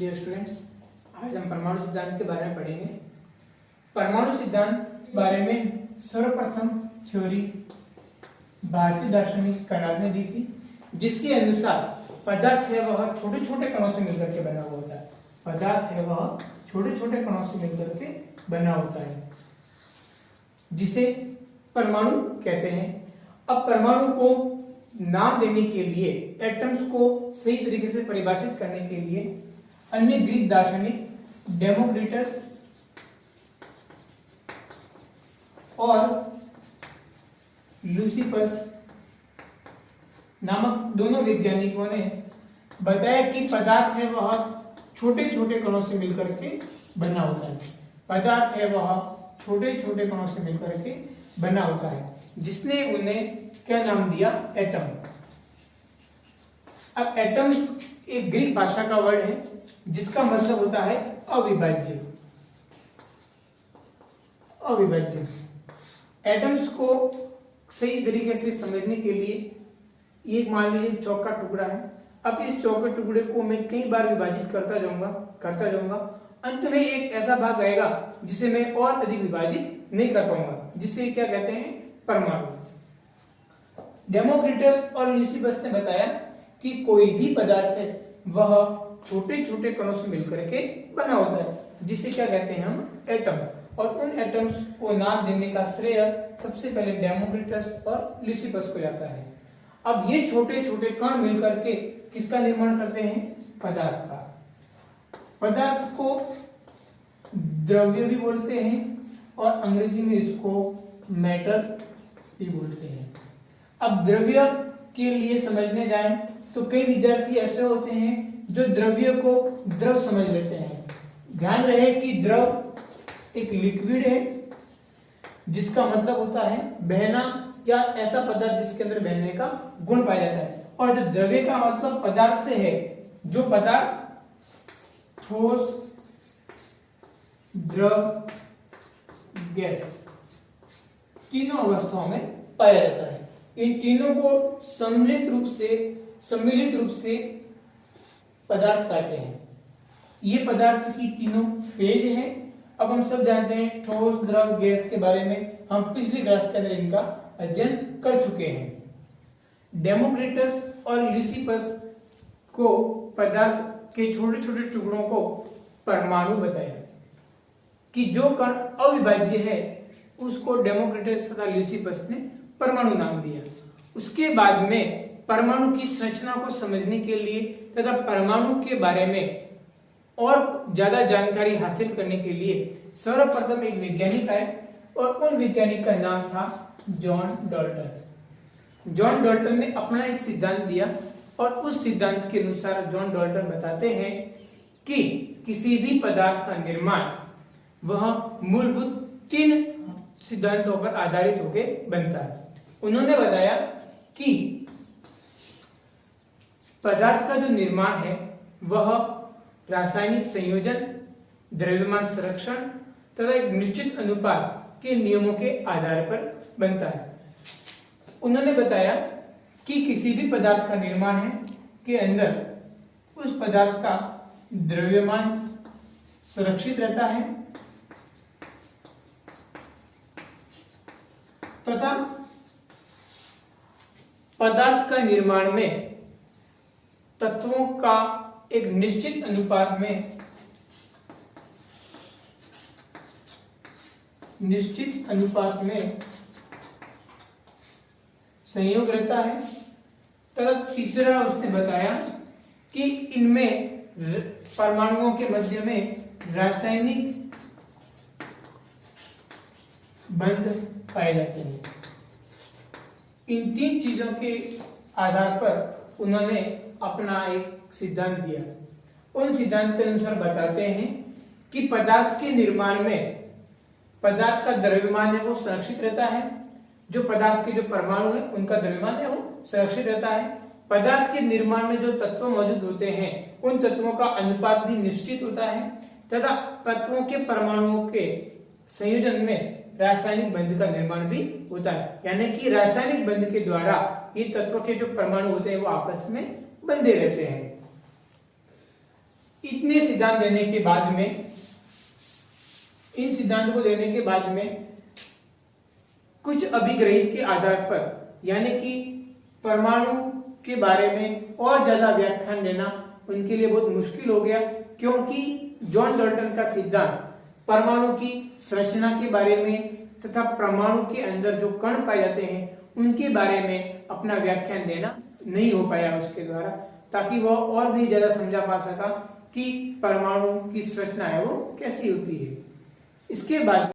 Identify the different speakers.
Speaker 1: Dear students, आज हम परमाणु सिद्धांत के बारे में पढ़ेंगे। परमाणु सिद्धांत बारे में सर्वप्रथम थ्योरी भारतीय दार्शनिक कर्नाड ने दी थी, जिसके अनुसार पदार्थ है वह छोटे छोटे कणों से मिलकर के बना हुआ होता है। पदार्थ है वह छोटे छोटे कणों से मिलकर के बना होता है, जिसे परमाणु कहते हैं। अब परमाणु को नाम देने के लिए, एटम्स को सही तरीके से परिभाषित करने के लिए अन्य ग्रीक दार्शनिक डेमोक्रिटस और ल्यूसिपस नामक दोनों वैज्ञानिकों ने बताया कि पदार्थ है वह छोटे छोटे कणों से मिलकर के बना होता है। पदार्थ है वह छोटे छोटे कणों से मिलकर के बना होता है, जिसने उन्हें क्या नाम दिया? एटम। अब एटम्स एक ग्रीक भाषा का वर्ड है, जिसका मतलब होता है अविभाज्य। अविभाज्य। एटम्स को सही तरीके से समझने के लिए एक मान लीजिए चौक का टुकड़ा है। अब इस चौक के टुकड़े को मैं कई बार विभाजित करता जाऊंगा। अंत में एक ऐसा भाग आएगा जिसे मैं और अधिक विभाजित नहीं कर पाऊंगा, जिसे क्या कहते हैं? परमाणु। डेमोक्रिटस और ल्यूसिपस ने बताया कि कोई भी पदार्थ है वह छोटे छोटे कणों से मिलकर के बना होता है, जिसे क्या कहते हैं हम? एटम। और उन एटम्स को नाम देने का श्रेय सबसे पहले डेमोक्रिटस और ल्यूसिपस को जाता है। अब ये छोटे छोटे कण मिलकर के किसका निर्माण करते हैं? पदार्थ का। पदार्थ को द्रव्य भी बोलते हैं और अंग्रेजी में इसको मैटर भी बोलते हैं। अब द्रव्य के लिए समझने जाएं तो कई विद्यार्थी ऐसे होते हैं जो द्रव्य को द्रव समझ लेते हैं। ध्यान रहे कि द्रव एक लिक्विड है, जिसका मतलब होता है बहना या ऐसा पदार्थ जिसके अंदर बहने का गुण पाया जाता है। और जो द्रव्य का मतलब पदार्थ से है, जो पदार्थ ठोस, द्रव, गैस तीनों अवस्थाओं में पाया जाता है। इन तीनों को सम्मिलित रूप से पदार्थ कहते हैं। ये पदार्थ की तीनों फेज हैं। अब हम सब जानते हैं ठोस, द्रव, गैस के बारे में हम पिछली क्लास के अंदर इनका अध्ययन कर चुके हैं। डेमोक्रिटस और ल्यूसिपस को पदार्थ के छोटे छोटे टुकड़ों को परमाणु बताया कि जो कण अविभाज्य है उसको डेमोक्रिटस तथा ल्यूसिपस ने परमाणु नाम दिया। उसके बाद में परमाणु की संरचना को समझने के लिए तथा परमाणु के बारे में और ज्यादा जानकारी हासिल करने के लिए सर्वप्रथम एक वैज्ञानिक आए और उन वैज्ञानिक का नाम था जॉन डाल्टन। जॉन डाल्टन ने अपना एक सिद्धांत दिया और उस सिद्धांत के अनुसार जॉन डाल्टन बताते हैं कि किसी भी पदार्थ का निर्माण वह मूलभूत 3 सिद्धांतों पर आधारित होकर बनता है। उन्होंने बताया कि पदार्थ का जो निर्माण है वह रासायनिक संयोजन, द्रव्यमान संरक्षण तथा एक निश्चित अनुपात के नियमों के आधार पर बनता है। उन्होंने बताया कि किसी भी पदार्थ का निर्माण है के अंदर उस पदार्थ का द्रव्यमान सुरक्षित रहता है तथा पदार्थ का निर्माण में तत्वों का एक निश्चित अनुपात में संयोग रहता है। तथा तीसरा उसने बताया कि इनमें परमाणुओं के मध्य में रासायनिक बंध पाए जाते हैं। इन 3 चीजों के आधार पर उन्होंने अपना एक सिद्धांत दिया। उन सिद्धांत के अनुसार बताते हैं कि पदार्थ के निर्माण में पदार्थ का द्रव्यमान है वो सुरक्षित रहता है। जो पदार्थ के जो परमाणु है उनका द्रव्यमान है वो सुरक्षित रहता है। पदार्थ के निर्माण में जो तत्व मौजूद होते हैं उन तत्वों का अनुपात भी निश्चित होता है तथा तत्वों के परमाणुओं के संयोजन में रासायनिक बंध का निर्माण भी होता है। यानी कि रासायनिक बंध के द्वारा ये तत्व के जो परमाणु होते हैं वो आपस में बंधे रहते हैं। इतने सिद्धांत देने के बाद में, इन सिद्धांत को देने के बाद में कुछ अभिग्रहित के आधार पर, यानी कि परमाणु के बारे में और ज्यादा व्याख्यान देना उनके लिए बहुत मुश्किल हो गया, क्योंकि जॉन डाल्टन का सिद्धांत परमाणु की संरचना के बारे में तथा परमाणु के अंदर जो कण पाए जाते हैं उनके बारे में अपना व्याख्यान देना नहीं हो पाया उसके द्वारा, ताकि वह और भी ज्यादा समझा पा सका कि परमाणु की संरचना है वो कैसी होती है। इसके बाद